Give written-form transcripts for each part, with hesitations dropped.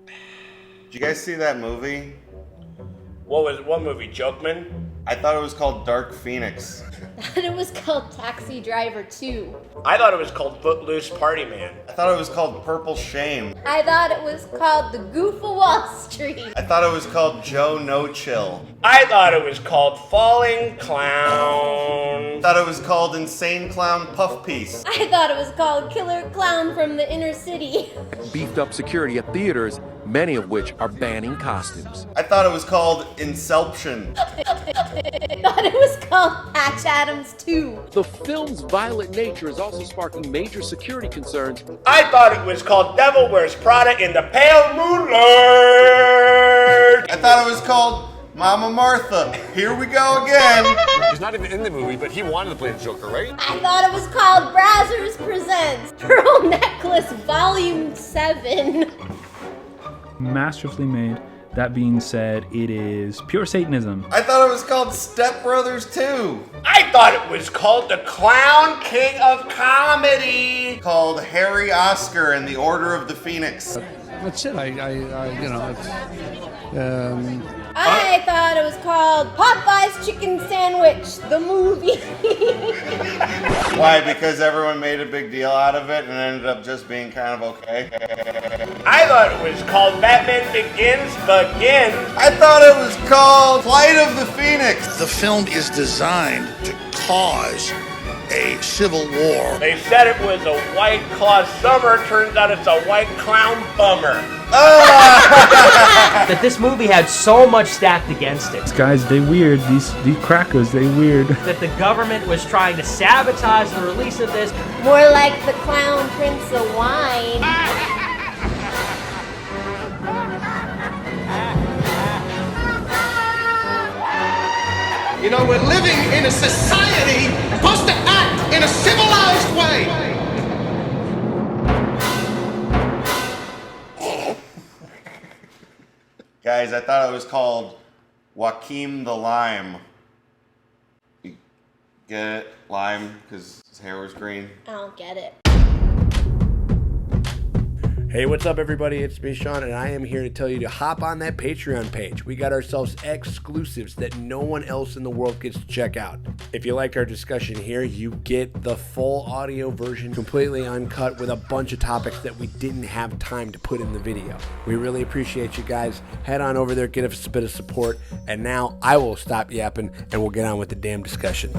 Did you guys see that movie? What movie? Jokeman? I thought it was called Dark Phoenix. I thought it was called Taxi Driver 2. I thought it was called Footloose Party Man. I thought it was called Purple Shame. I thought it was called The Goof of Wall Street. I thought it was called Joe No Chill. I thought it was called Falling Clown. I thought it was called Insane Clown Puff Piece. I thought it was called Killer Clown from the Inner City. Beefed up security at theaters, many of which are banning costumes. I thought it was called Inception. I thought it was called Patch Adams 2. The film's violent nature is also sparking major security concerns. I thought it was called Devil Wears Prada in the Pale Moonlight. I thought it was called Mama Martha. Here we go again. He's not even in the movie, but he wanted to play the Joker, right? I thought it was called Brazzers Presents Pearl Necklace Volume 7. Masterfully made. That being said, it is pure Satanism. I thought it was called Step Brothers 2. I thought it was called The Clown King of Comedy. Called Harry Oscar and the Order of the Phoenix. That's it. I thought it was called Popeye's Chicken Sandwich, the movie. Why? Because everyone made a big deal out of it and it ended up just being kind of okay. I thought it was called Batman Begins. I thought it was called Flight of the Phoenix. The film is designed to cause a civil war. They said it was a White Claw summer. Turns out it's a White Clown bummer. That this movie had so much stacked against it. These guys, they weird. These crackers, they weird. That the government was trying to sabotage the release of this. More like the Clown Prince of Wine. You know, we're living in a society supposed to act in a civilized way. Guys, I thought it was called Joaquin the Lime. You get it? Lime, because his hair was green. I don't get it. Hey, what's up, everybody? It's me, Sean, and I am here to tell you to hop on that Patreon page. We got ourselves exclusives that no one else in the world gets to check out. If you like our discussion here, you get the full audio version, completely uncut, with a bunch of topics that we didn't have time to put in the video. We really appreciate you guys. Head on over there, give us a bit of support, and now I will stop yapping, and we'll get on with the damn discussion.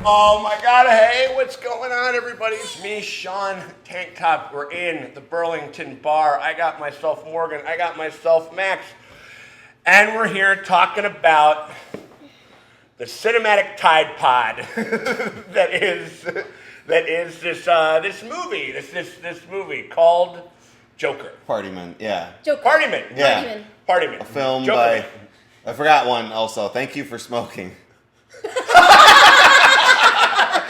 Oh my God, hey, what's going on, everybody? It's me, Sean, Tank Top. We're in the Burlington Bar. I got myself Morgan, I got myself Max, and we're here talking about the cinematic Tide Pod that is this movie called Joker. Partyman, yeah. Joker. Partyman. Yeah. Partyman. A film Joker. by... I forgot one also. Thank you for smoking.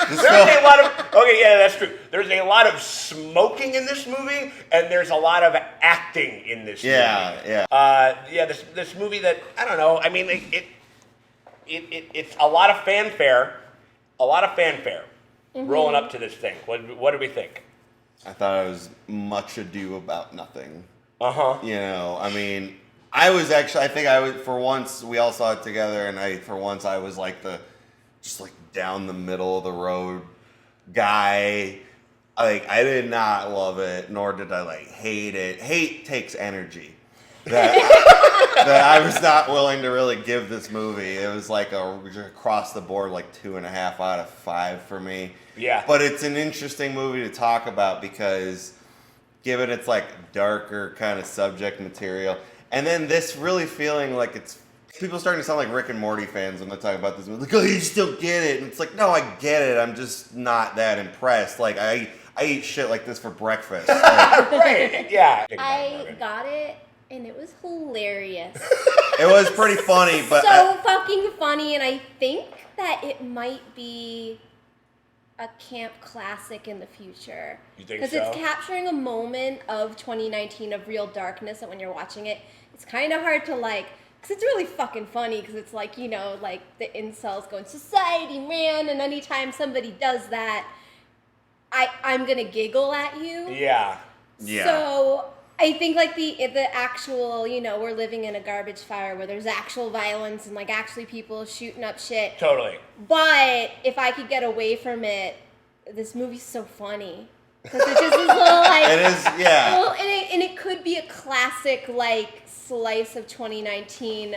There's a lot of, okay, yeah, that's true. There's a lot of smoking in this movie, and there's a lot of acting in this movie. Yeah. This movie that, I don't know, I mean, it's a lot of fanfare, rolling up to this thing. What do we think? I thought it was Much Ado About Nothing. Uh-huh. You know, I mean, for once, we all saw it together, and I was like just like down the middle of the road guy. Like, I did not love it, nor did I like hate it. Hate takes energy that I was not willing to really give this movie. It was like across the board, like 2.5 out of 5 for me. Yeah. But it's an interesting movie to talk about because given its like darker kind of subject material, and then this really feeling like it's people starting to sound like Rick and Morty fans when they talk about this movie. Like, oh, you still get it. And it's like, no, I get it. I'm just not that impressed. Like, I eat shit like this for breakfast. Like, right, yeah. I got it, and it was hilarious. It was pretty funny, but... fucking funny, and I think that it might be a camp classic in the future. You think so? Because it's capturing a moment of 2019 of real darkness, and when you're watching it, it's kind of hard to, like... Because it's really fucking funny, because it's like, you know, like the incels going, society, man, and anytime somebody does that, I'm gonna giggle at you. Yeah. Yeah. So I think like the actual, we're living in a garbage fire where there's actual violence and like actually people shooting up shit. Totally. But if I could get away from it, this movie's so funny. Because it's just this little like It is, yeah. little, and it could be a classic like slice of 2019.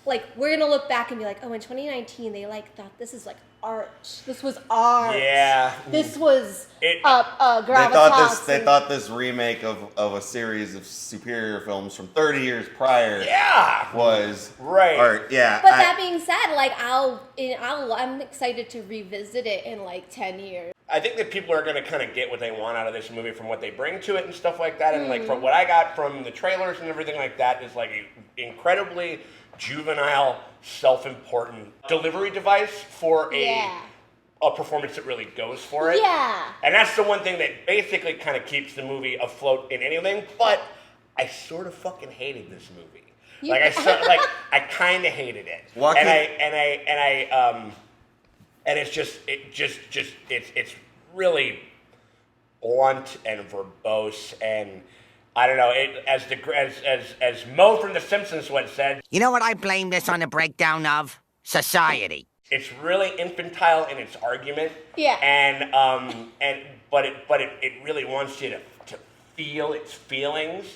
Like we're gonna look back and be like, oh, in 2019 they like thought this is like art. This was art. Yeah. This was gravitas. They and- thought this remake of a series of superior films from 30 years prior was right. art. Yeah. But that being said, like I'm excited to revisit it in like 10 years. I think that people are going to kind of get what they want out of this movie from what they bring to it and stuff like that. And like from what I got from the trailers and everything like that is like an incredibly juvenile, self-important delivery device for a performance that really goes for it. Yeah. And that's the one thing that basically kind of keeps the movie afloat in anything. But I sort of fucking hated this movie. I kind of hated it. Joaquin- And it's really blunt and verbose, and I don't know. As Mo from The Simpsons once said, You know what I blame this on the breakdown of? Society. it's really infantile in its argument. Yeah. But it really wants you to feel its feelings.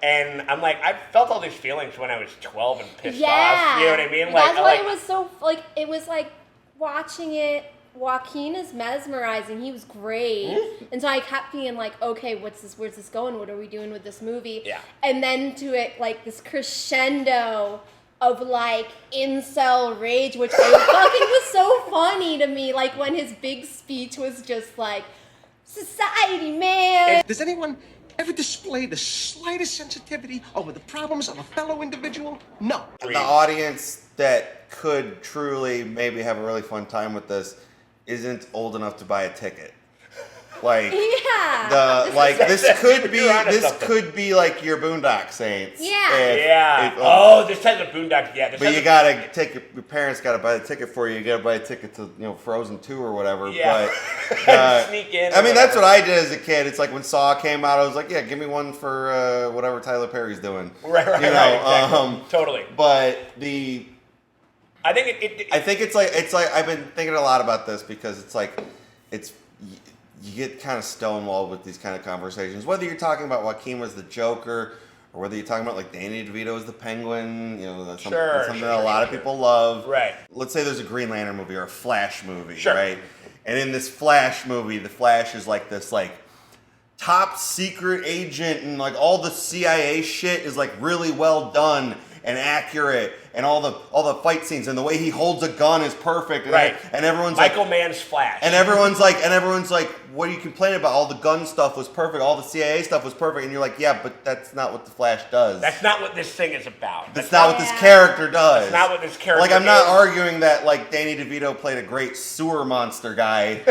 And I'm like, I felt all these feelings when I was 12 and pissed off. You know what I mean? That's why it was so like it was like watching it. Joaquin is mesmerizing. He was great. And so I kept being like, okay, where's this going? What are we doing with this movie? Yeah. And then to it, like this crescendo of like incel rage, which I fucking was so funny to me. Like when his big speech was just like, society, man. Does anyone ever display the slightest sensitivity over the problems of a fellow individual? No. the audience that could truly maybe have a really fun time with this isn't old enough to buy a ticket. Like this could be like your Boondock Saints. Yeah. This has a Boondock. Yeah. But you gotta your parents gotta buy the ticket for you. You gotta buy a ticket to Frozen 2 or whatever. Yeah. But Sneak in. I mean that's what I did as a kid. It's like when Saw came out, I was like, yeah, give me one for whatever Tyler Perry's doing. Right. Exactly. Totally. But I think it's like I've been thinking a lot about this because it's like you get kind of stonewalled with these kind of conversations. Whether you're talking about Joaquin was the Joker, or whether you're talking about like Danny DeVito as the Penguin, that's something that a lot of people love. Right. Let's say there's a Green Lantern movie or a Flash movie, Sure. right? And in this Flash movie, the Flash is like this like top secret agent, and like all the CIA shit is like really well done and accurate, and all the fight scenes and the way he holds a gun is perfect. And Right. And everyone's Michael like, Mann's Flash. and everyone's like, what are you complaining about? All the gun stuff was perfect. All the CIA stuff was perfect. And you're like, yeah, but that's not what the Flash does. That's not what this thing is about. That's not what this character does. That's not what this character Like, I'm not is. arguing that, like, Danny DeVito played a great sewer monster guy,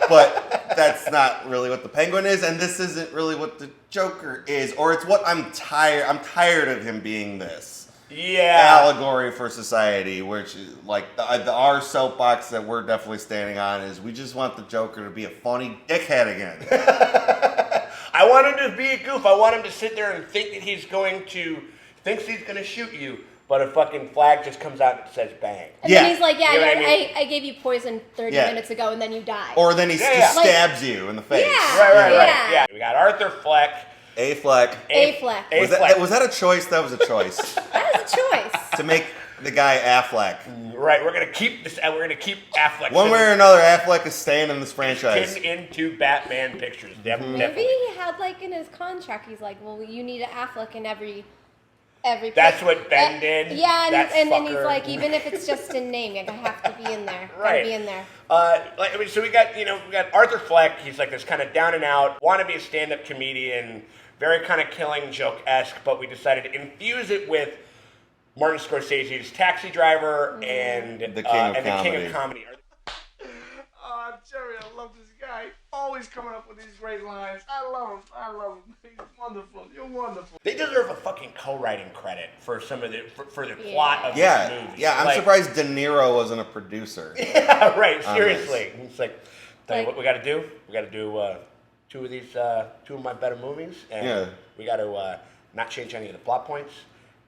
but that's not really what the Penguin is, and this isn't really what the Joker is, or it's what I'm tired of him being this. Yeah. Allegory for society, which is like our soapbox that we're definitely standing on is we just want the Joker to be a funny dickhead again. I want him to be a goof. I want him to sit there and think that thinks he's going to shoot you, but a fucking flag just comes out and says bang. And then he's like, You know what I mean? I gave you poison 30 Yeah. minutes ago and then you died. Or then he just Like- stabs you in the face. Yeah. Right. Yeah. Yeah. We got Arthur Fleck. Affleck. Affleck. Was that a choice? That was a choice. That is a choice. To make the guy Affleck. Right. We're gonna keep this. We're gonna keep Affleck. One way or another, Affleck is staying in this franchise. into Batman pictures. Maybe Definitely. he had like in his contract, he's like, well, you need an Affleck in every. That's what Ben did. Yeah, that and then he's fucker. like, even if it's just in name, I have to be in there. Right. Gotta be in there. So we got Arthur Fleck. He's like this kind of down and out, want to be a stand-up comedian, very kind of Killing Joke-esque, but we decided to infuse it with Martin Scorsese's Taxi Driver and The King of Comedy. Oh, Jerry, I love this guy. Always coming up with these great lines. I love him. He's wonderful. You're wonderful. They deserve a fucking co-writing credit for some of the for the plot of this movie. Yeah, I'm surprised De Niro wasn't a producer. Yeah, right. Seriously, it's like Tell you what we got to do. We got to do two of my better movies, and we got to not change any of the plot points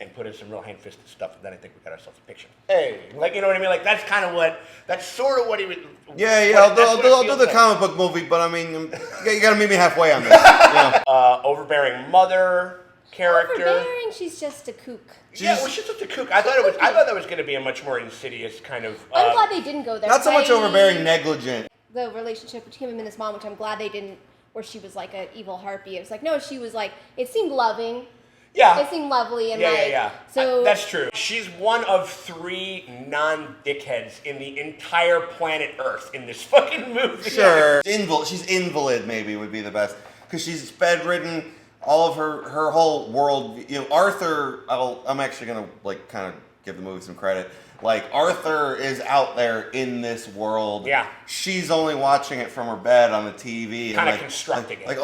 and put in some real hand-fisted stuff. And then I think we got ourselves a picture. Hey, like, you know what I mean? Like, that's kind of that's sort of what he was. Yeah. I'll do the comic book movie, but I mean, you got to meet me halfway on this. Yeah. Overbearing mother character. Overbearing, she's just a kook. She's just a kook. I thought that was going to be a much more insidious kind of. I'm glad they didn't go there. Not so much overbearing, negligent. The relationship between him and his mom, which I'm glad they didn't, where she was like an evil harpy. It was like, no, she was like, it seemed loving. Yeah. It seemed lovely and So that's true. She's one of 3 non-dickheads in the entire planet Earth in this fucking movie. Sure. She's invalid, maybe would be the best, because she's bedridden. All of her whole world. You know, Arthur. I'm actually gonna like kind of give the movie some credit. Like, Arthur is out there in this world. Yeah. She's only watching it from her bed on the TV. Kind of constructing it. Like,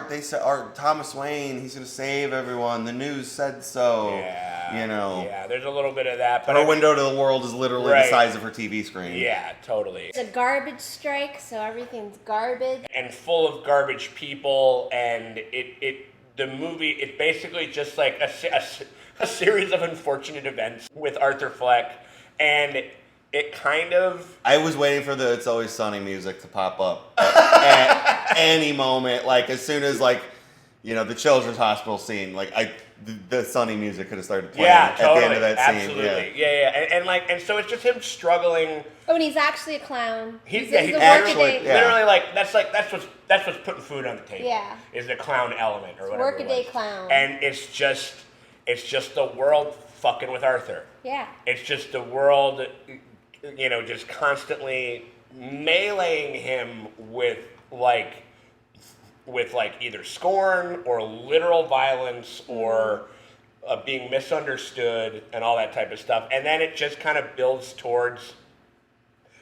they said Thomas Wayne, he's going to save everyone. The news said so. Yeah. You know. Yeah, there's a little bit of that. But her window to the world is literally the size of her TV screen. Yeah, totally. It's a garbage strike, so everything's garbage. And full of garbage people, and the movie, it's basically just like a series of unfortunate events with Arthur Fleck, and it kind of... I was waiting for the It's Always Sunny music to pop up at any moment. Like, as soon as, like, you know, the children's hospital scene, like, the Sunny music could have started playing at the end of that scene. Absolutely. Yeah. And so it's just him struggling. Oh, and he's actually a clown. He's workaday. Literally, like, that's what's putting food on the table. Yeah. Is the clown element or whatever. Workaday clown. And it's just the world fucking with Arthur. Yeah. It's just the world, you know, just constantly meleeing him with either scorn or literal violence or being misunderstood and all that type of stuff. And then it just kind of builds towards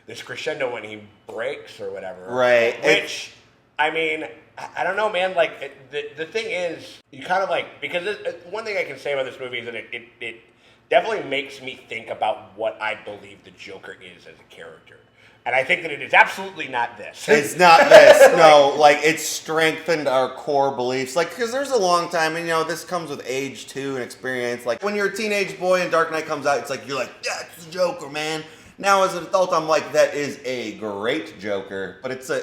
this crescendo when he breaks or whatever. Right. Which, I mean, I don't know, man. Like, the thing is, you kind of like, because one thing I can say about this movie is that it definitely makes me think about what I believe the Joker is as a character. And I think that it is absolutely not this. It's not this. No, like, it's strengthened our core beliefs. Like, because there's a long time, and, you know, this comes with age, too, and experience. Like, when you're a teenage boy and Dark Knight comes out, it's like, you're like, yeah, it's the Joker, man. Now, as an adult, I'm like, that is a great Joker. But it's a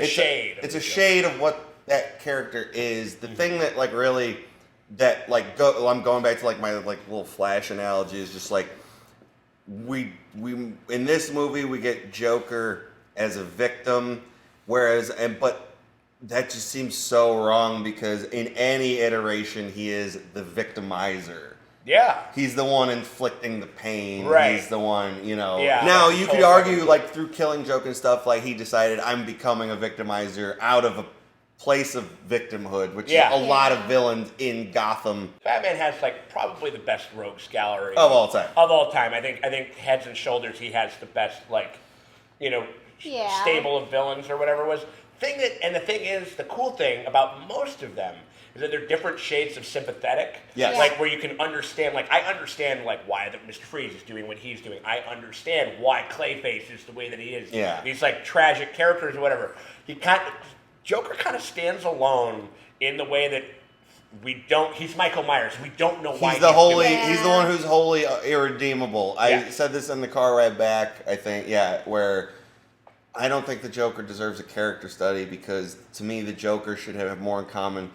shade. It's a shade of what that character is. The thing that, like, really, that, like, I'm going back to, like, my, like, little Flash analogy is just, like, we in this movie we get Joker as a victim, but that just seems so wrong, because in any iteration he is the victimizer. Yeah. He's the one inflicting the pain. Right. He's the one, you know. Yeah, now you could argue, like, through Killing Joke and stuff, like, he decided, I'm becoming a victimizer out of a place of victimhood, which a lot of villains in Gotham. Batman has, like, probably the best rogues gallery of all time. I think heads and shoulders he has the best, like, you know, stable of villains or whatever it was. The thing is, the cool thing about most of them is that they're different shades of sympathetic. Yes. Like, where you can understand, like, I understand, like, why Mr. Freeze is doing what he's doing. I understand why Clayface is the way that he is. Yeah. These, like, tragic characters or whatever. Joker kind of stands alone in the way that he's Michael Myers. We don't know why he's the one who's wholly irredeemable. I said this in the car ride back, I think, where I don't think the Joker deserves a character study, because to me the Joker should have more in common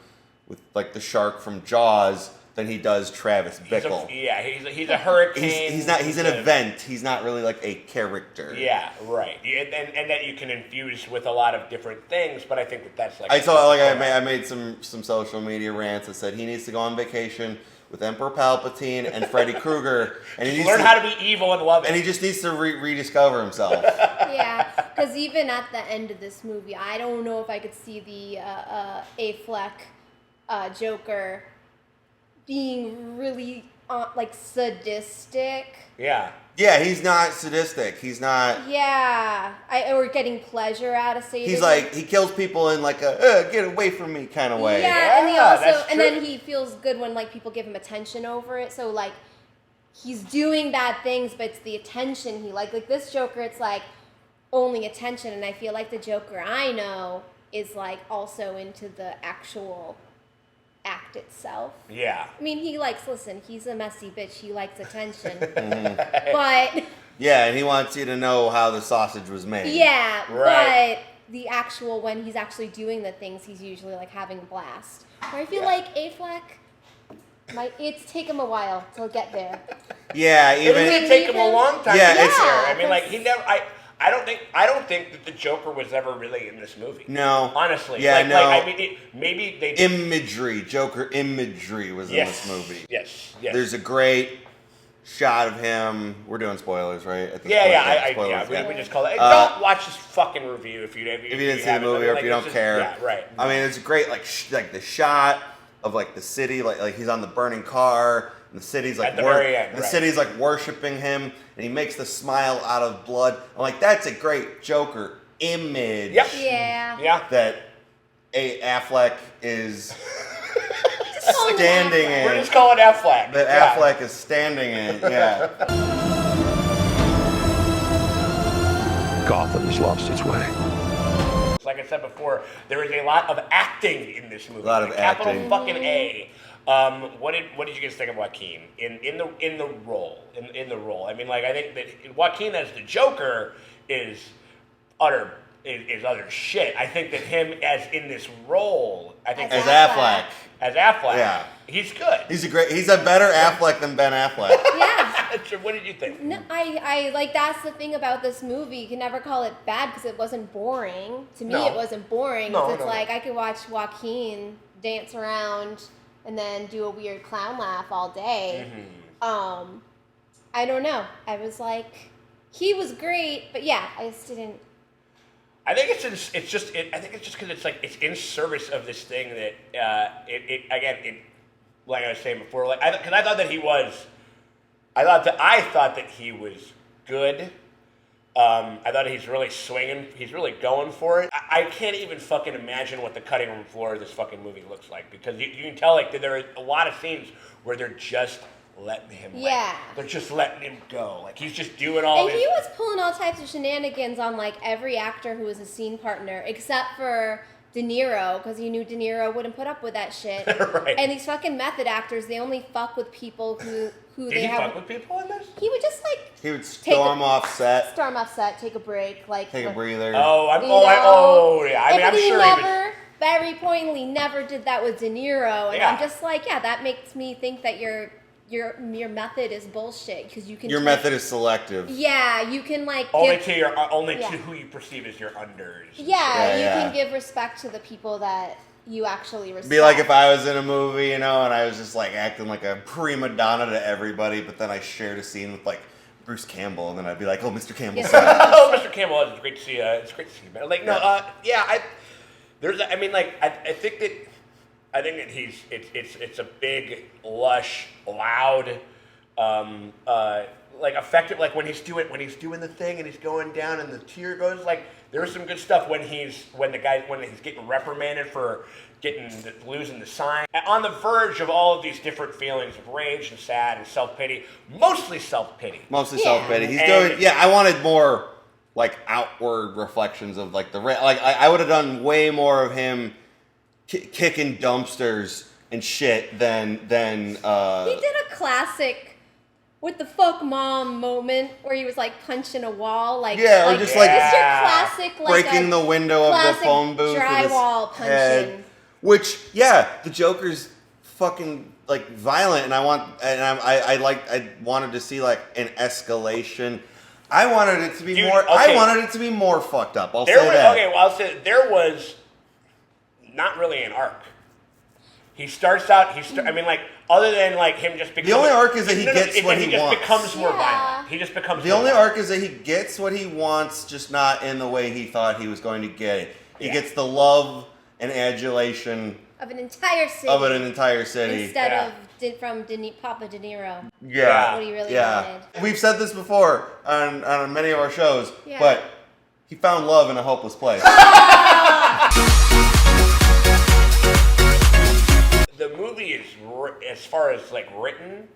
with, like, the shark from Jaws than he does Travis Bickle. He's a hurricane. He's an event. He's not really, like, a character. Yeah, right. And that you can infuse with a lot of different things, but I think that's like... I made some social media rants that said he needs to go on vacation with Emperor Palpatine and Freddy Krueger, and he needs learn how to be evil and love it. And he just needs to rediscover himself. Yeah, because even at the end of this movie, I don't know if I could see the Affleck Joker being really like sadistic. Yeah. Yeah, he's not sadistic. He's not. Yeah, or getting pleasure out of sadism. He's like, he kills people in like a get away from me kind of way. Yeah, and then he feels good when, like, people give him attention over it. So, like, he's doing bad things, but it's the attention he like this Joker. It's like only attention, and I feel like the Joker I know is like also into the actual act itself. Yeah. I mean, he's a messy bitch. He likes attention. But Yeah, and he wants you to know how the sausage was made. yeah, Right. but the actual, when he's actually doing the things, he's usually like having a blast. Where I feel like Affleck, it's taken him a while to get there. Yeah, It even did take him a long time Yeah, to get it's- there. I mean, like, he never... I don't think that the Joker was ever really in this movie. No. Honestly. Yeah, no. I mean, maybe they... Joker imagery was in this movie. Yes. There's a great shot of him. We're doing spoilers, right? At this Yeah, point? we just call it. Don't watch this fucking review if you If you didn't see the haven't, movie or if like, you it's don't just- care. Yeah, right. I mean, it's great, like the shot of like the city, like he's on the burning car, and the city's like At the very end, the right. city's like worshiping him, and he makes the smile out of blood. I'm like, that's a great Joker image. Yep. Yeah. That Affleck is call him standing Affleck. in. We're just calling Affleck. That Yeah. Affleck is standing in. Yeah. Gotham has lost its way. Like I said before, there is a lot of acting in this movie. A lot of Capital acting. fucking A. What did you guys think of Joaquin in the role? In the role, I mean, like, I think that Joaquin as the Joker is utter shit. I think that him as in this role, I think As Affleck. Affleck. Yeah. he's good. He's a better Affleck than Ben Affleck. Yeah. What did you think? No, I like, that's the thing about this movie. You can never call it bad because it wasn't boring. To me, No. it wasn't boring. No, It's no, like no. I could watch Joaquin dance around and then do a weird clown laugh all day. Mm-hmm. I don't know. I was like, he was great, but yeah, I just didn't. I think it's just because it's like it's in service of this thing that like I was saying before, like I thought that he was good. I thought he's really swinging. He's really going for it. I can't even fucking imagine what the cutting room floor of this fucking movie looks like, because you can tell like that there are a lot of scenes where they're just letting him. Yeah. They're just letting him go. Like he's just doing all And this. he was pulling all types of shenanigans on like every actor who was a scene partner, except for De Niro, because he knew De Niro wouldn't put up with that shit. Right. And these fucking method actors, they only fuck with people who Did they he have. fuck with people in this? He would just like He would storm off set, storm off set, take a break, like take a breather. Yeah. I mean, I'm but he sure never, very pointedly, never did that with De Niro, and Yeah. I'm just like, yeah, that makes me think that your method is bullshit, because you can. Your method is selective. Yeah, you can like only give, to who you perceive as your unders. Yeah, you Yeah. can give respect to the people that you actually respect. Be like if I was in a movie, and I was just like acting like a prima donna to everybody, but then I shared a scene with like Bruce Campbell, and then I'd be like, "Oh, Mr. Campbell." Yes. sorry." Oh, Mr. Campbell, it's great to see you. It's great to see you, man. Like, no, Yeah. I think that it's a big, lush, loud, like effective. Like when he's doing the thing and he's going down and the tear goes. Like there was some good stuff when he's getting reprimanded for losing the sign. On the verge of all of these different feelings of rage and sad and self-pity, mostly self-pity. Mostly Yeah. self-pity. He's And- doing. Yeah, I wanted more like outward reflections of like I would have done way more of him kicking dumpsters and shit than. He did a classic "what the fuck, mom" moment where he was like punching a wall, like Yeah, or just like just your classic like breaking the window of the classic phone booth with his drywall head. punching. Which, yeah, the Joker's fucking like violent, and I wanted to see like an escalation. I wanted it to be Dude, more. I okay. wanted it to be more fucked up. I'll say There was that. okay. Well, I'll say there was not really an arc. He starts out. I mean, like other than like him just becoming. The only arc is that he gets it's what that he just wants. becomes more Yeah. violent. He just becomes. The more only violent. arc is that he gets what he wants, just not in the way he thought he was going to get it. He Yeah. gets the love and adulation Of an entire city. of an entire city. Instead Yeah. of Papa De Niro. Yeah. What he really yeah. wanted. We've said this before on many of our shows, Yeah. but he found love in a hopeless place. The movie is, as far as like written,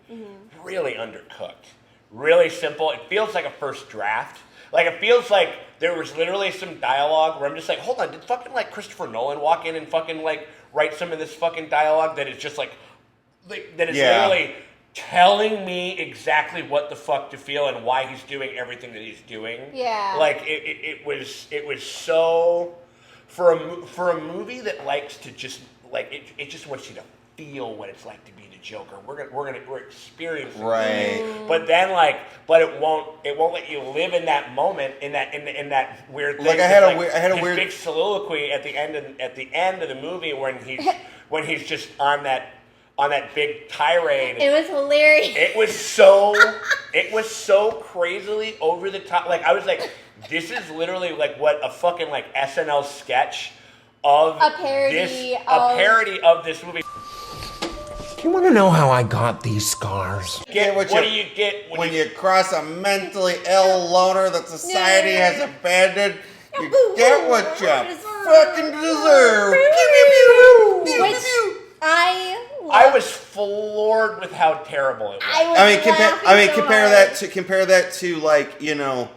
really undercooked. really simple. It feels like a first draft. Like, it feels like there was literally some dialogue where I'm just like, hold on, did fucking, like, Christopher Nolan walk in and fucking, like, write some of this fucking dialogue that is just, like that is literally telling me exactly what the fuck to feel and why he's doing everything that he's doing. Yeah. Like, it was so... For a movie that likes to just, like, it just wants you to feel what it's like to be the Joker. We're experiencing it. But then, like, it won't let you live in that moment, in that weird thing. Like, I had a weird big soliloquy at the end of the movie when he's just on that big tirade. It was hilarious. It was so crazily over the top. Like, I was like, this is literally like what a fucking like SNL sketch of a parody of this movie. Do you want to know how I got these scars? What do you get when you cross a mentally ill loner that society has abandoned? You get what you fucking deserve. Which I was floored with how terrible it was. Compare that to like, you know,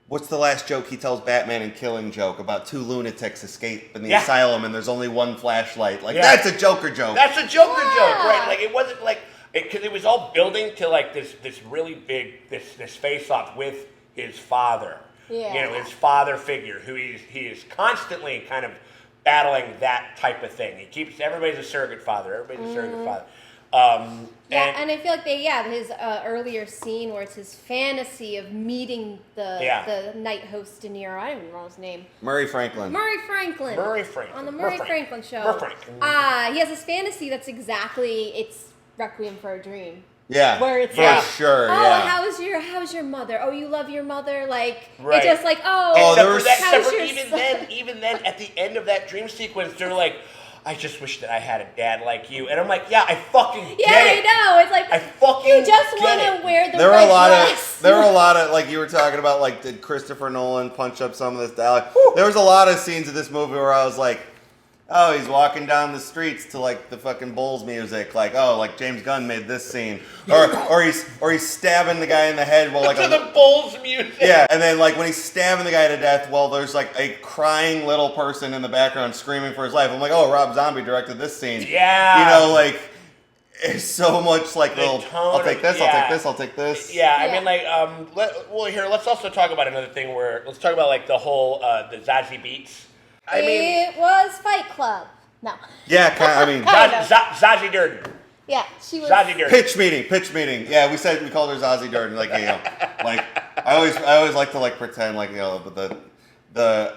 what's the last joke he tells Batman in Killing Joke about two lunatics escape in the asylum and there's only one flashlight? Like, that's a Joker joke. That's a Joker joke, right? Like, it wasn't like, because it was all building to like this really big, this face-off with his father. Yeah. You know, his father figure, who he is constantly kind of battling that type of thing. Everybody's a surrogate father. Everybody's a surrogate father. And I feel like his earlier scene where it's his fantasy of meeting the night host De Niro. I don't even know his name. Murray Franklin. On the Murray Franklin show. He has this fantasy that's it's Requiem for a Dream. Yeah, where it's sure. How's your mother? Oh, you love your mother? Like, it's just like, even then, at the end of that dream sequence, they're like, I just wish that I had a dad like you. And I'm like, yeah, I fucking get it. I know. It's like, I fucking you just want to wear the there red were a lot dress. There were a lot of, like you were talking about, like, did Christopher Nolan punch up some of this dialogue? There was a lot of scenes of this movie where I was like, oh, he's walking down the streets to like the fucking Bulls music, like, oh, like James Gunn made this scene, or he's stabbing the guy in the head while like to the Bulls music. Yeah, and then like when he's stabbing the guy to death, well, there's like a crying little person in the background screaming for his life. I'm like, oh, Rob Zombie directed this scene. Yeah, you know, like it's so much like little. I'll take this. I'll take this. I'll take this. Yeah, I mean, like, let's also talk about another thing where let's talk about like the whole the Zazie Beetz. It was Fight Club. No. Yeah, I mean, Zazie Durden. Yeah, she was. Zazie Durden. Pitch meeting. Yeah, we called her Zazie Durden. Like, you know, like I always like to like pretend like, you know, but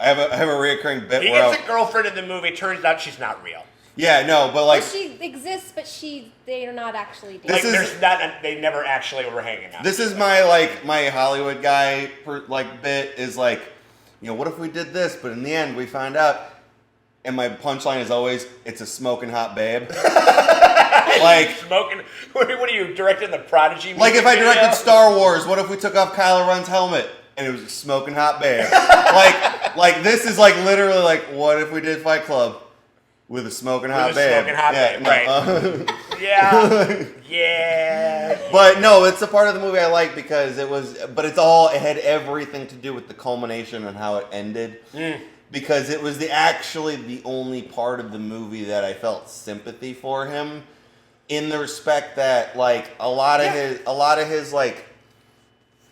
I have a reoccurring bit. He gets a girlfriend in the movie. Turns out she's not real. Yeah, no, but like she exists, but they are not actually dating. Like, they never actually were hanging out. This is my Hollywood guy bit is like, you know, what if we did this, but in the end we found out, and my punchline is always, it's a smoking hot babe. Like smoking. What are you directing the Prodigy? Like if I directed Star Wars, what if we took off Kylo Ren's helmet and it was a smoking hot babe? like this is like literally like, what if we did Fight Club with a smoking hot babe? Smoking hot babe, no, right? Yeah, yeah. But no, it's a part of the movie I like because it had everything to do with the culmination and how it ended. Because it was actually the only part of the movie that I felt sympathy for him, in the respect that like a lot of his like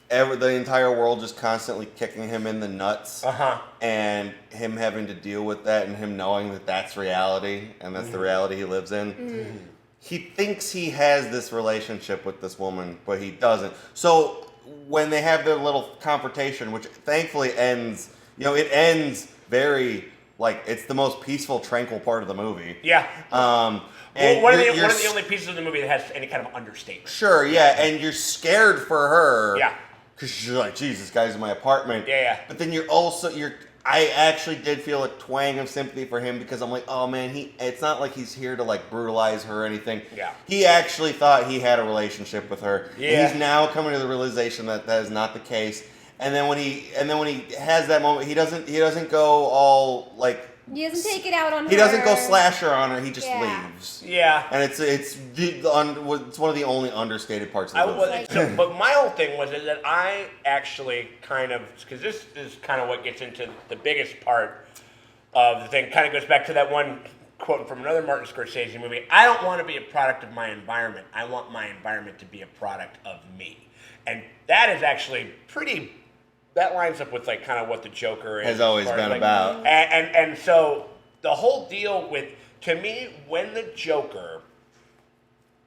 the entire world just constantly kicking him in the nuts, and him having to deal with that, and him knowing that that's reality and that's the reality he lives in. He thinks he has this relationship with this woman, but he doesn't. So when they have their little confrontation, which thankfully ends, you know, it ends very, like, it's the most peaceful, tranquil part of the movie. Yeah. And one of the only pieces of the movie that has any kind of understatement. Sure, yeah, and you're scared for her. Yeah. Because you're like, geez, this guy's in my apartment. Yeah. But then I actually did feel a twang of sympathy for him because I'm like, oh man, it's not like he's here to like brutalize her or anything. Yeah. He actually thought he had a relationship with her. Yeah. And he's now coming to the realization that is not the case. And then when he has that moment, he doesn't go all like He doesn't take it out on her. He doesn't go slasher on her. He just Yeah. leaves. Yeah. And it's one of the only understated parts of the movie. But my whole thing was that I actually kind of, because this is kind of what gets into the biggest part of the thing, kind of goes back to that one quote from another Martin Scorsese movie. I don't want to be a product of my environment. I want my environment to be a product of me. And that is actually pretty... That lines up with like kind of what the Joker has always been about. And so the whole deal with, to me, when the Joker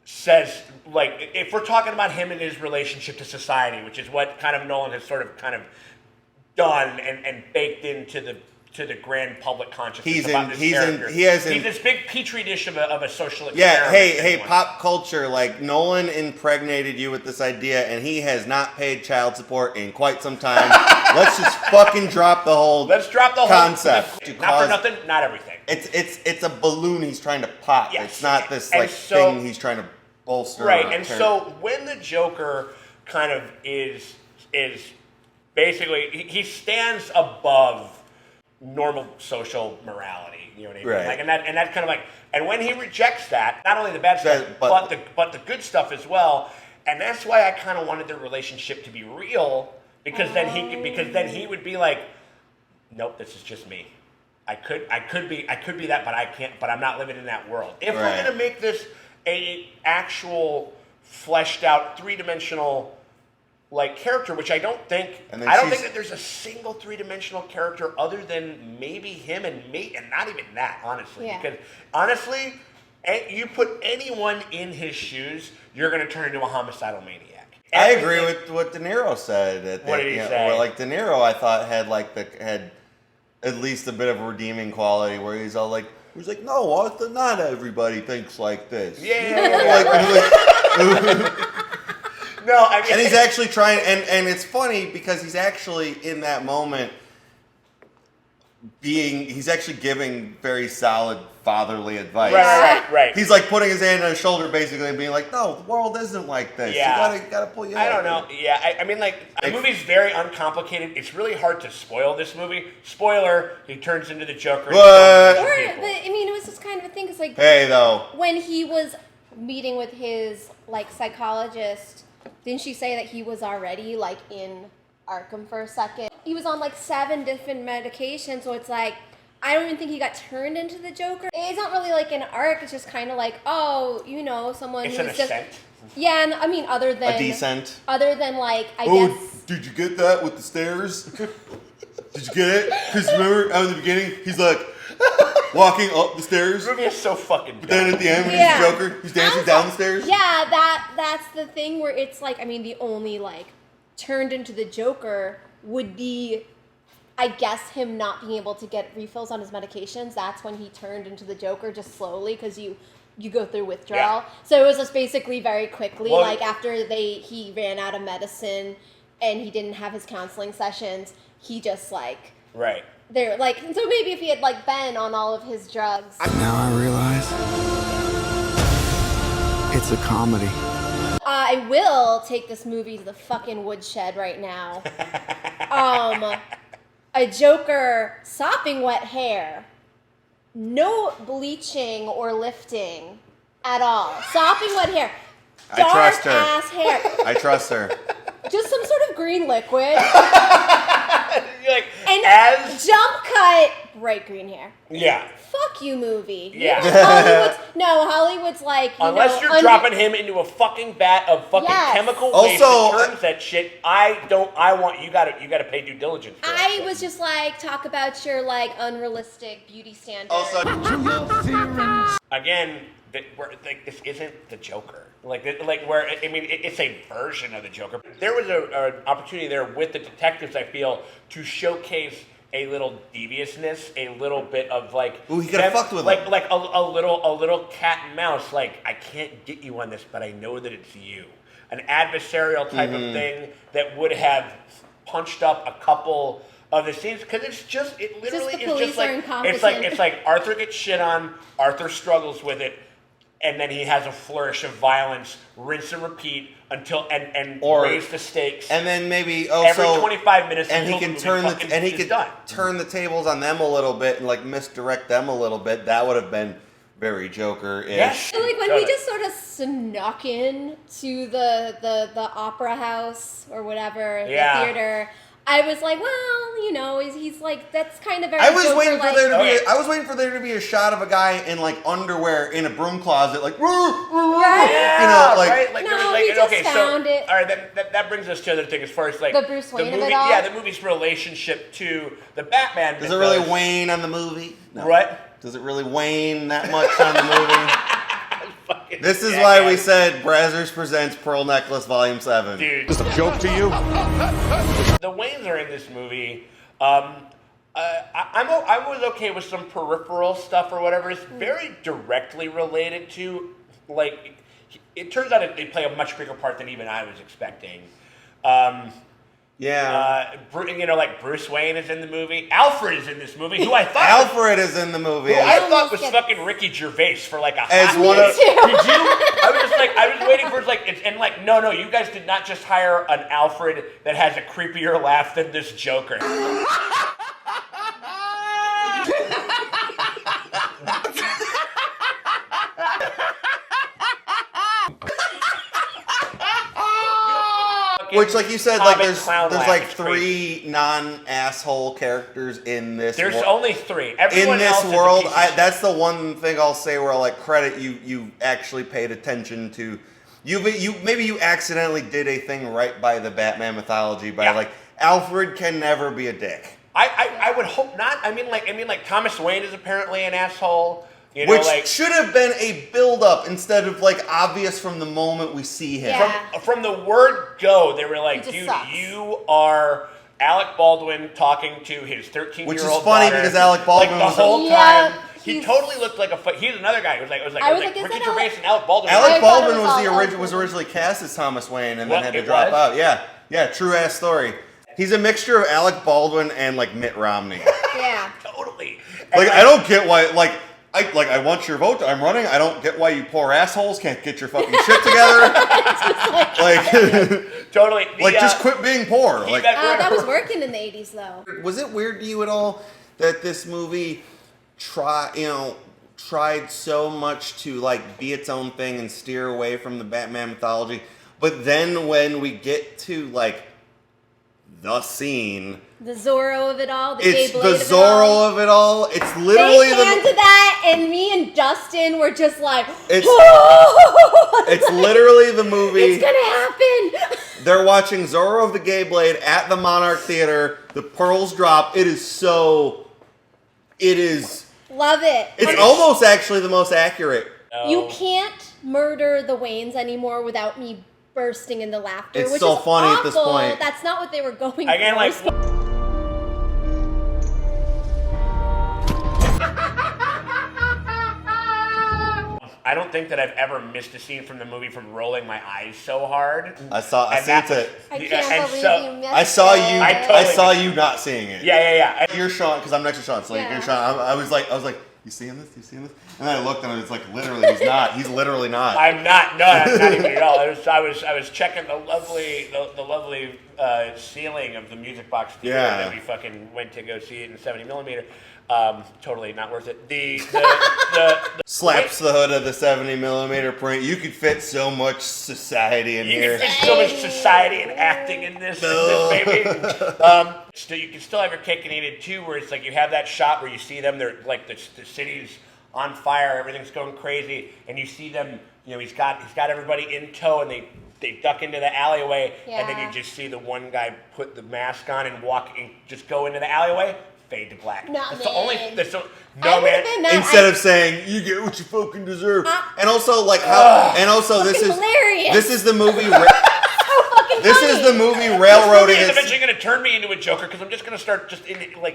says, like, if we're talking about him and his relationship to society, which is what kind of Nolan has sort of kind of done and baked into the grand public consciousness about this character. He's this big petri dish of a social experiment. Yeah, hey, pop culture, like, Nolan impregnated you with this idea, and he has not paid child support in quite some time. Let's just fucking drop the whole concept. Not for nothing, not everything. It's a balloon he's trying to pop. Yes. It's not this, thing he's trying to bolster. Right, and so when the Joker kind of is basically, he stands above normal social morality, you know what I mean? Right. Like, and that's kind of like, and when he rejects that, not only the bad stuff, but the good stuff as well, and that's why I kind of wanted their relationship to be real, because then he would be like, nope, this is just me. I could be that, but I can't. But I'm not living in that world. If we're gonna make this a actual fleshed out 3-dimensional like character, which I don't think that there's a single 3-dimensional character other than maybe him and me, and not even that, honestly. Yeah. Because honestly, you put anyone in his shoes, you're going to turn into a homicidal maniac. I agree with what De Niro said. What did he say? Or like De Niro, I thought had at least a bit of a redeeming quality, where he's all like, no, Arthur, not everybody thinks like this. No, I mean, and he's actually trying, and it's funny because he's actually in that moment he's actually giving very solid fatherly advice. Right. He's like putting his hand on his shoulder basically and being like, no, the world isn't like this. Yeah. You gotta pull your I head. don't know. Yeah, I mean, like, the movie's very uncomplicated. It's really hard to spoil this movie. Spoiler, he turns into the Joker. But I mean, it was just kind of a thing. It's like, hey, though, when he was meeting with his like psychologist, didn't she say that he was already like in Arkham for a second? He was on like 7 different medications, so it's like, I don't even think he got turned into the Joker. It's not really like an arc. It's just kind of like, someone it's who's an ascent. Yeah, and I mean, other than a descent. Other than like, I guess. Did you get that with the stairs? Did you get it? Because remember, at the beginning, he's like walking up the stairs. The movie is so fucking. But then at the end, when he's the Joker, he's dancing down the stairs. Yeah, that's the thing where it's like, I mean, the only like turned into the Joker would be, I guess, him not being able to get refills on his medications. That's when he turned into the Joker, just slowly, because you go through withdrawal. Yeah. So it was just basically very quickly, like after he ran out of medicine and he didn't have his counseling sessions, he just like they're like, so maybe if he had like been on all of his drugs. Now I realize it's a comedy. I will take this movie to the fucking woodshed right now. A Joker sopping wet hair, no bleaching or lifting at all. Sopping wet hair, dark ass hair. I trust her. Just some sort of green liquid. Like, and jump cut, bright green hair. Yeah. Fuck you, movie. Yeah. Hollywood's like, unless you're dropping him into a fucking vat of fucking chemical waste that turns that shit. You gotta pay due diligence. I was just like, talk about your like unrealistic beauty standards. Again, this isn't the Joker. It's a version of the Joker. There was an opportunity there with the detectives, I feel, to showcase a little deviousness, a little bit of like, ooh, he could have fucked with him. Like a little cat and mouse. Like, I can't get you on this, but I know that it's you. An adversarial type of thing that would have punched up a couple of the scenes, because it literally is just like, it's like Arthur gets shit on, Arthur struggles with it, and then he has a flourish of violence, rinse and repeat until and raise the stakes. And then maybe also every 25 minutes, and he can turn the tables on them a little bit and like misdirect them a little bit. That would have been very Joker-ish. Yes. And like when he just sort of snuck in to the opera house or whatever, the theater, I was like, well, you know, he's like, that's kind of very I was Joker-like. waiting for there to be a shot of a guy in like underwear in a broom closet, like, Right. you know, like, right? Like, No, he just found it. All right, that brings us to the other thing as far as like The Bruce Wayne movie, of it all? yeah, the movie's relationship to the Batman. does it really wane on the movie? No. What? Does it really wane that much on the movie? This is why we said Brazzers presents Pearl Necklace Volume 7. Dude. Is this a joke to you? The Waynes are in this movie. I was okay with some peripheral stuff or whatever. It's very directly related to, like, it turns out they play a much bigger part than even I was expecting. You know, like Bruce Wayne is in the movie. Alfred is in this movie, who I thought Alfred is in the movie. who I thought was fucking Ricky Gervais for like a As hot one minute. of- Did you? I was waiting for no, you guys did not just hire an Alfred that has a creepier laugh than this Joker. Which, like you said, like there's clown laugh. like It's 3 non-asshole characters in this. There's only 3. Everyone in this else is a world. piece of shit. That's the one thing I'll say where I'll like credit you actually paid attention to. Maybe you accidentally did a thing right by the Batman mythology by like Alfred can never be a dick. I would hope not. I mean like Thomas Wayne is apparently an asshole. You know, Which like, should have been a build-up instead of like obvious from the moment we see him. Yeah. from the word go, they were like, dude, you are Alec Baldwin talking to his 13-year-old daughter. Which is funny because Alec Baldwin like, was the whole time. He he's- totally looked like he's another guy. It was like is Ricky that Gervais and Alec Baldwin. Alec thought it Baldwin was all was originally cast as Thomas Wayne and What, then had to it drop was? out. Yeah, true ass story. He's a mixture of Alec Baldwin and like Mitt Romney. Yeah. Totally. Like I don't get why I want your vote. I'm running. I don't get why you poor assholes can't get your fucking shit together. Totally. Just quit being poor. Like that was working in the 80s though. was it weird to you at all that this movie tried so much to like be its own thing and steer away from the Batman mythology, but then when we get to like the scene, The Zorro of it all, the it's Beyblade the of it all. Zorro of it all. It's literally They handed that, and me and Dustin were just like, it's literally the movie. It's gonna happen. They're watching Zorro of the Gay Blade at the Monarch Theater. The pearls drop. It is. Love it. It's almost actually the most accurate. You can't murder the Waynes anymore without me bursting into laughter. It's which so is funny awful. at this point. That's not what they were going Again, for. like. I don't think that I've ever missed a scene from the movie from rolling my eyes so hard. I saw it. I can't believe you missed I saw you. it. I saw you not seeing it. Yeah. You're Sean because I'm next to Sean. So Yeah. you're Sean. I was like, you seeing this? You seeing this? And then I looked and I was like, literally, he's not. He's literally not. I'm not. No, I'm not even at all. I was checking the lovely ceiling of the Music Box Theater that we fucking went to go see it in 70 millimeter. Totally not worth it. The Slaps the hood of the 70 millimeter print. You could fit so much society in You here. can fit so much society and acting in this baby. So you can still have your cake and eat it too, where it's like you have that shot where you see them, they're like the city's on fire, everything's going crazy, and you see them, you know, he's got everybody in tow and they duck into the alleyway, and then you just see the one guy put the mask on and just go into the alleyway, fade to black. Not man. Instead of saying you get what you fucking deserve, and also like how, and also this is the movie. This is the movie railroading. This movie is eventually going to turn me into a Joker because I'm just going to start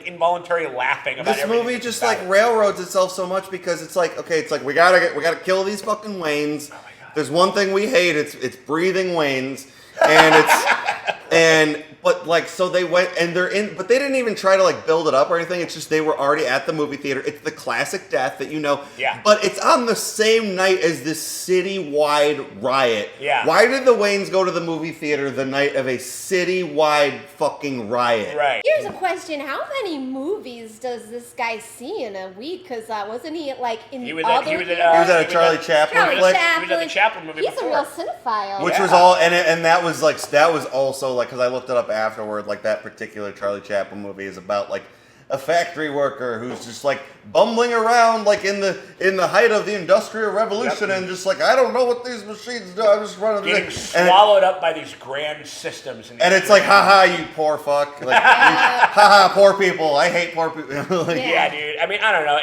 involuntary laughing about this everything. movie just like railroads itself so much because it's like, okay, it's like we gotta kill these fucking Waynes. There's one thing we hate, it's breathing Waynes, and but like, so they went and they're in, but they didn't even try to like build it up or anything. It's just they were already at the movie theater. It's the classic death that you know. Yeah. But it's on the same night as this citywide riot. Yeah. Why did the Waynes go to the movie theater the night of a citywide fucking riot? Right. Here's a question: how many movies does this guy see in a week? Because wasn't he like in He was other? at a Charlie Chaplin flick. He was at the Chaplin movie He's before. a real cinephile. Which was all, and that was like, that was also like, because I looked it up afterward, like that particular Charlie Chaplin movie is about like a factory worker who's just like bumbling around like in the height of the Industrial Revolution and just like, I don't know what these machines do, I'm just running Getting swallowed up by these grand systems. And it's like, haha, you poor fuck. Like, haha, poor people. I hate poor people. Like, yeah, dude. I mean, I don't know.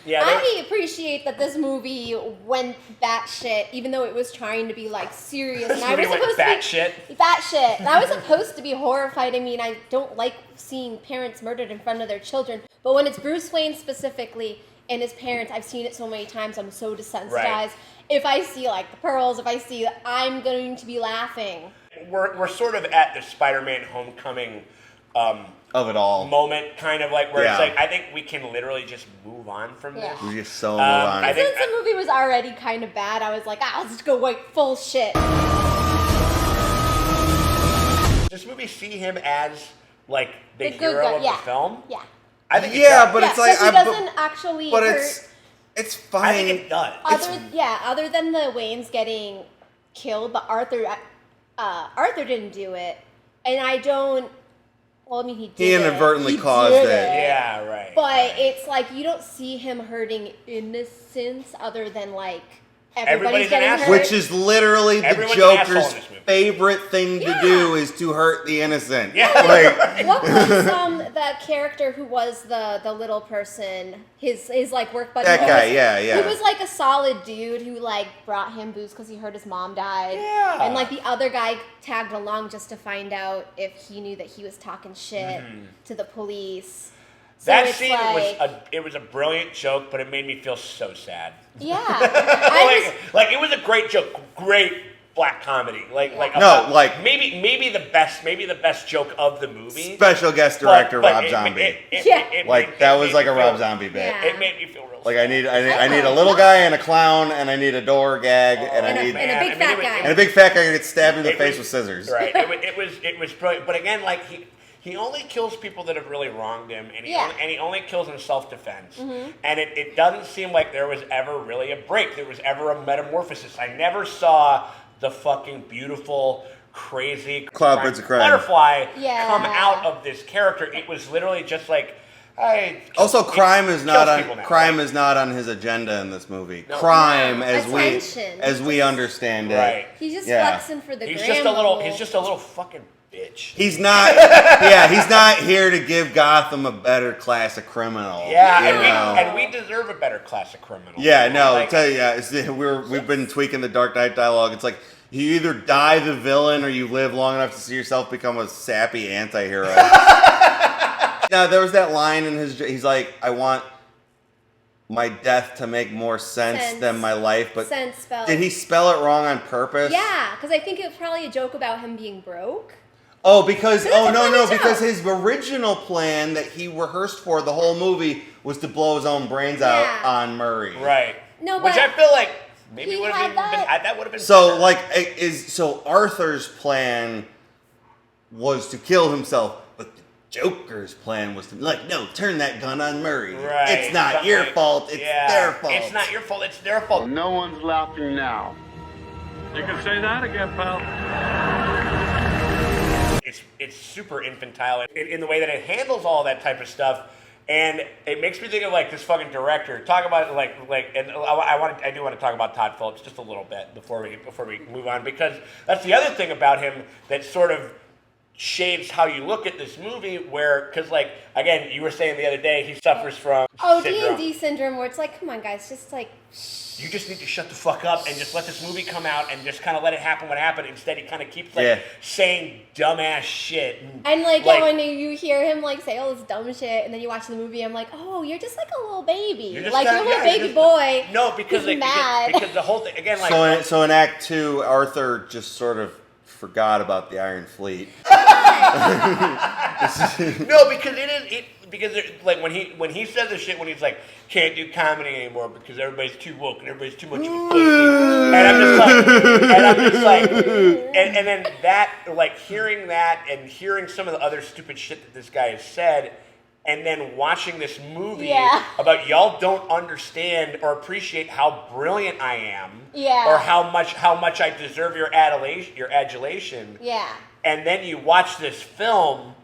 I appreciate that this movie went batshit, even though it was trying to be like serious. This and I was movie went supposed to be batshit. And I was supposed to be horrified. I mean, I don't like seeing parents murdered in front of their children, but when it's Bruce Wayne specifically and his parents, I've seen it so many times. I'm so desensitized. Right. If I see like the pearls, if I see, I'm going to be laughing. We're sort of at the Spider-Man Homecoming. Of it all moment, kind of like where it's like, I think we can literally just move on from this. We just so move on. Since the movie was already kind of bad, I was like, let's just go full shit. Does this movie see him as like the good hero guy, of the film? Yeah. I think but it's like he doesn't actually. But hurt. it's fine. I think it does. Other than the Waynes getting killed, but Arthur didn't do it, and I don't. Well, I mean, he did. He inadvertently caused it. Yeah, right. But it's like you don't see him hurting innocents, other than like everybody's getting hurt. Which is literally the Everyone's Joker's favorite thing to do is to hurt the innocent. Yeah. Like, what was that character who was the little person? His like work buddy. That guy, yeah. He was like a solid dude who like brought him booze because he heard his mom died. Yeah. And like the other guy tagged along just to find out if he knew that he was talking shit to the police. So that it's scene like, was a brilliant joke, but it made me feel so sad. Yeah. Like it was a great joke, great black comedy. Maybe the best joke of the movie. Special guest director Rob Zombie. That was like a Rob Zombie bit. Yeah. It made me feel real. Like I need a little guy and a clown and I need a door gag and a big fat guy. And a big fat guy who gets stabbed in the face with scissors. Right. It was brilliant. But again, like he only kills people that have really wronged him, and he only kills in self-defense. And it doesn't seem like there was ever really a break. There was ever a metamorphosis. I never saw the fucking beautiful, crazy Cloudbirds of Crime butterfly come out of this character. It was literally just like, crime is not on his agenda in this movie. No. Crime, as we understand it. Right. He's just flexing for the He's just a little fucking bitch. He's not. He's not here to give Gotham a better class of criminal. Yeah, and we deserve a better class of criminal. Yeah, no. I'll tell you, we've been tweaking the Dark Knight dialogue. It's like you either die the villain or you live long enough to see yourself become a sappy anti-hero. Now there was that line in he's like, I want my death to make more sense than my life, but did he spell it wrong on purpose? Yeah, because I think it was probably a joke about him being broke. Because his original plan that he rehearsed for the whole movie was to blow his own brains out on Murray. Right. No, which I feel like maybe would have been so Arthur's plan was to kill himself, but the Joker's plan was to no, turn that gun on Murray. Right. It's not your fault, it's their fault. It's not your fault, it's their fault. No one's laughing now. You can say that again, pal. It's super infantile in the way that it handles all that type of stuff, and it makes me think of like this fucking director. Talk about and I do want to talk about Todd Phillips just a little bit before we move on, because that's the other thing about him that sort of shapes how you look at this movie. Because again, you were saying the other day he suffers from D&D syndrome, where it's like, come on guys, just like. You just need to shut the fuck up and just let this movie come out and just kind of let it happen what happened. Instead, he kind of keeps saying dumbass shit. And when you hear him say all this dumb shit, and then you watch the movie, I'm like, oh, you're just like a little baby, you're a little baby boy. No, because mad. Because the whole thing again, so in Act 2, Arthur just sort of forgot about the Iron Fleet. No, because like when he says the shit when he's like, can't do comedy anymore because everybody's too woke and everybody's too much of a pussy. And I'm just like, and then that, like, hearing that and hearing some of the other stupid shit that this guy has said, and then watching this movie about y'all don't understand or appreciate how brilliant I am, or how much I deserve your adulation. Yeah. And then you watch this film,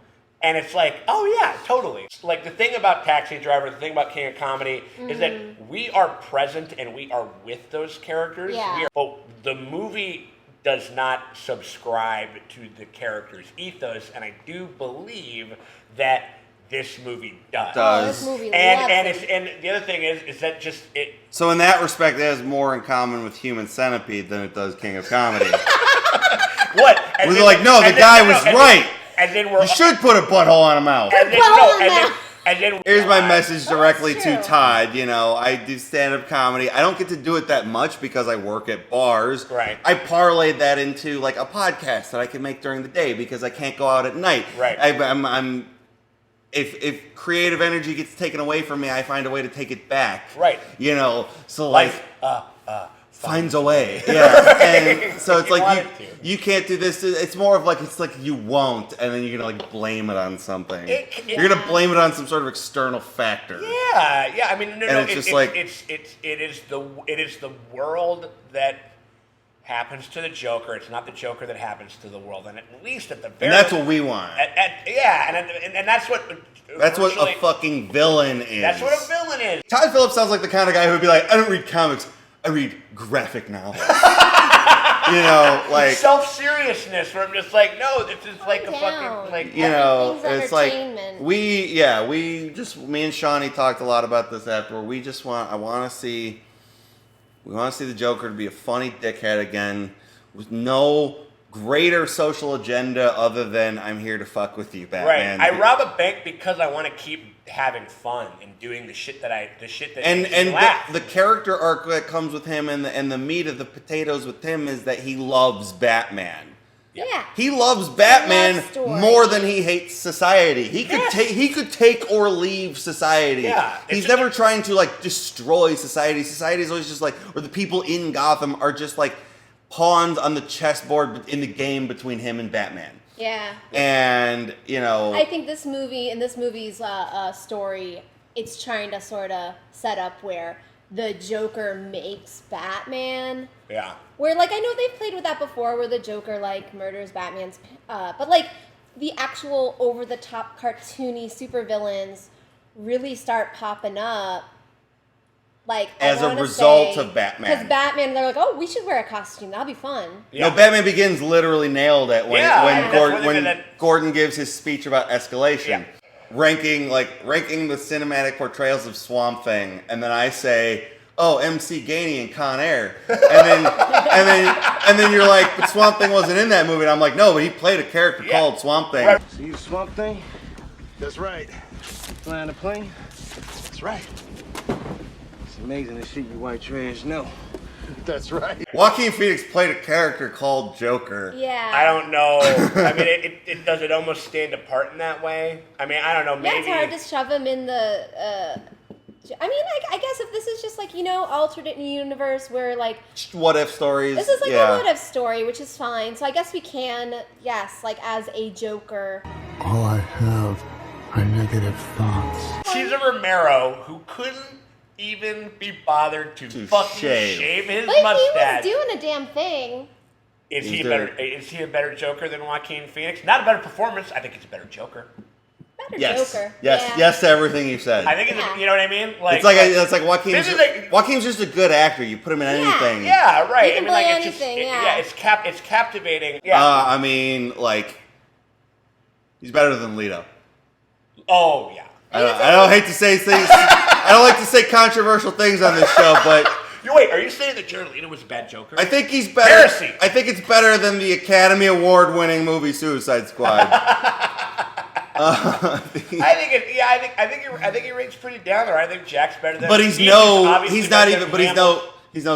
and it's like, oh yeah, totally. Like, the thing about Taxi Driver, the thing about King of Comedy, is that we are present and we are with those characters. Yeah. But the movie does not subscribe to the character's ethos, and I do believe that this movie does. Oh, this movie and the other thing is that just it. So in that respect, it has more in common with Human Centipede than it does King of Comedy. What? We're like, no, the guy was right. And then you should put a butthole on a mouth. And then here's my message directly to Todd. You know, I do stand-up comedy. I don't get to do it that much because I work at bars. Right. I parlayed that into like a podcast that I can make during the day because I can't go out at night. Right. If creative energy gets taken away from me, I find a way to take it back. Right. You know, so Life, finds a way. Yeah. And so it's like you can't do this. It's more of like, it's like you won't, and then you're gonna like blame it on something. You're gonna blame it on some sort of external factor. Yeah. I mean, no. It's just like it is the world that happens to the Joker. It's not the Joker that happens to the world, and at least at the very. And that's what we want. And that's what. That's what a fucking villain is. That's what a villain is. Todd Phillip sounds like the kind of guy who would be like, I don't read comics, I read graphic novels. You know, like self-seriousness. Where I'm just like, no, this is like a fucking like. You know, it's like me and Shawnee talked a lot about this after. We want to see the Joker to be a funny dickhead again, with no greater social agenda other than I'm here to fuck with you, Batman. Right. I rob a bank because I want to keep having fun and doing the shit that makes me laugh. The character arc that comes with him and the meat of the potatoes with him is that he loves Batman. Yeah. He loves Batman more than he hates society. He could take or leave society. Yeah. He's never trying to like destroy society. Society is always just like, or the people in Gotham are just like pawns on the chessboard in the game between him and Batman. Yeah. And, you know, I think this movie's story, it's trying to sort of set up where the Joker makes Batman. Yeah. Where, like, I know they've played with that before, where the Joker, like, murders Batman's... but, like, the actual over-the-top cartoony supervillains really start popping up, like, as a result of Batman. Because Batman, they're like, oh, we should wear a costume. That'll be fun. Yeah. No, Batman Begins literally nailed it when Gordon gives his speech about escalation. Yeah. Ranking the cinematic portrayals of Swamp Thing, and then I say, "Oh, MC Gainey and Con Air," and then you're like, "But Swamp Thing wasn't in that movie." And I'm like, "No, but he played a character called Swamp Thing." Right. So you Swamp Thing? That's right. Flying a plane? That's right. It's amazing the shit you white trash know. That's right. Joaquin Phoenix played a character called Joker. Yeah. I don't know. I mean, does it almost stand apart in that way? I mean, I don't know. Maybe it's hard to shove him in the. I mean, I guess if this is just like, you know, alternate universe where like what if stories. This is like a what if story, which is fine. So I guess we can, yes, like as a Joker. All I have are negative thoughts. Cesar Romero, who couldn't even be bothered to fucking shave his but mustache. He was doing a damn thing. Is he a better Joker than Joaquin Phoenix? Not a better performance. I think he's a better Joker. Joker. Yes to everything you said. I think you know what I mean. Like it's like Joaquin's just a good actor. You put him in anything. Yeah, right. He can play anything. It's captivating. Yeah. I mean, like, he's better than Leto. Oh yeah. I don't hate to say things. I don't like to say controversial things on this show, but. Wait, are you saying that Jared Leto was a bad Joker? I think he's better. Heresy. I think it's better than the Academy Award-winning movie Suicide Squad. I think he rates pretty down there. I think Jack's better than. But he's no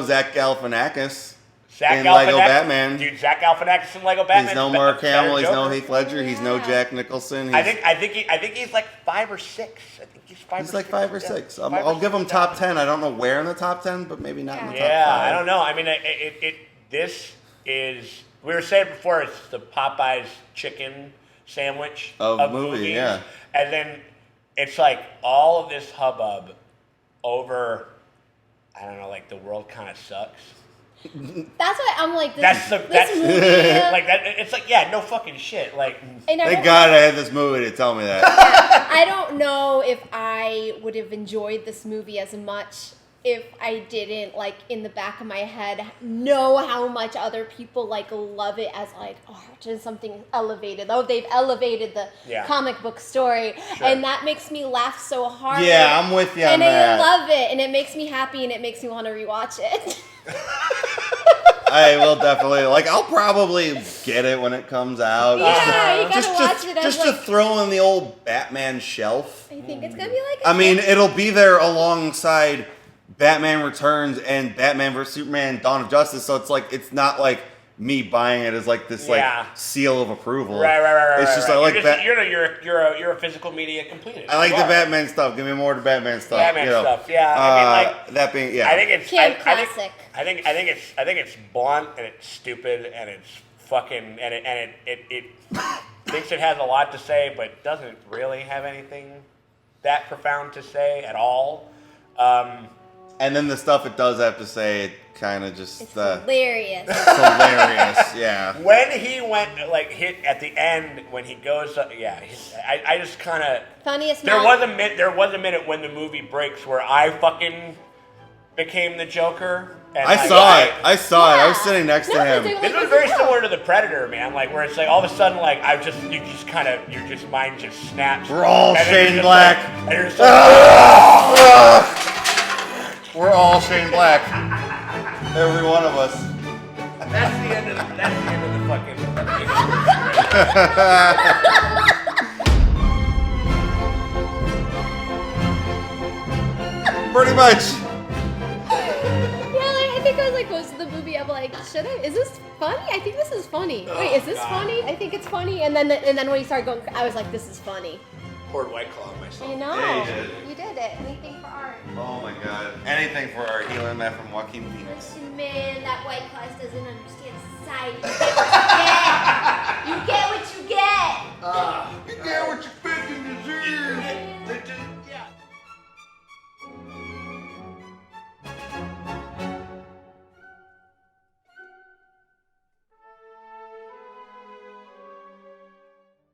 Zach Galifianakis. in Lego Batman. Dude, Zach Galifianakis in Lego Batman. He's no Mark Hamill. He's no Heath Ledger. He's no Jack Nicholson. I think he's like 5 or 6. I think he's 5. He's like 5 or 6. I'll give him top 10. I don't know where in the top 10, but maybe not in the top 5. Yeah, I don't know. I mean, this is, we were saying before, it's the Popeyes chicken sandwich of movies. Yeah. And then it's like all of this hubbub over, I don't know, like the world kind of sucks. That's why I'm like, this movie. Like that, it's like, yeah, no fucking shit. Like, thank God I had this movie to tell me that. I don't know if I would have enjoyed this movie as much if I didn't, like, in the back of my head, know how much other people, like, love it as, like, just something elevated. Oh, they've elevated the comic book story. Sure. And that makes me laugh so hard. Yeah, I'm with you on that. And I love it. And it makes me happy, and it makes me want to rewatch it. I will definitely, like, I'll probably get it when it comes out. Yeah, you gotta watch it. Just to throw in the old Batman shelf. I think it's gonna be like. I mean, it'll be there alongside Batman Returns and Batman vs Superman: Dawn of Justice. So it's like, it's not like me buying it as like this like seal of approval. Right. It's just right. I like you're a physical media completist. I like the Batman stuff. Give me more of the Batman stuff. Stuff. Yeah. I mean, like that being I think it's classic. I think it's blunt and it's stupid and it's fucking and it thinks it has a lot to say but doesn't really have anything that profound to say at all. And then the stuff it does have to say, it kind of just it's hilarious. It's hilarious, yeah. When he went hit at the end when he goes, I just kind of funniest. There was a minute when the movie breaks where I fucking became the Joker. And I saw it. I was sitting next to him. This was very similar to the Predator, man. Like where it's like all of a sudden, like your mind just snaps. We're all Shane Black. We're all Shane Black. Every one of us. That's the end of the fucking. Pretty much. I think I was like most of the movie. I'm like, is this funny? I think this is funny. Wait, is this funny? I think it's funny. And then when he started going, I was like, this is funny. Poured White Claw on myself. I know. Yeah, you did it. Anything for art. Oh my God. Anything for art. He learned that from Joaquin Phoenix. Listen, man, that White Claw doesn't understand society. You get what you get. You get what you fucking deserve.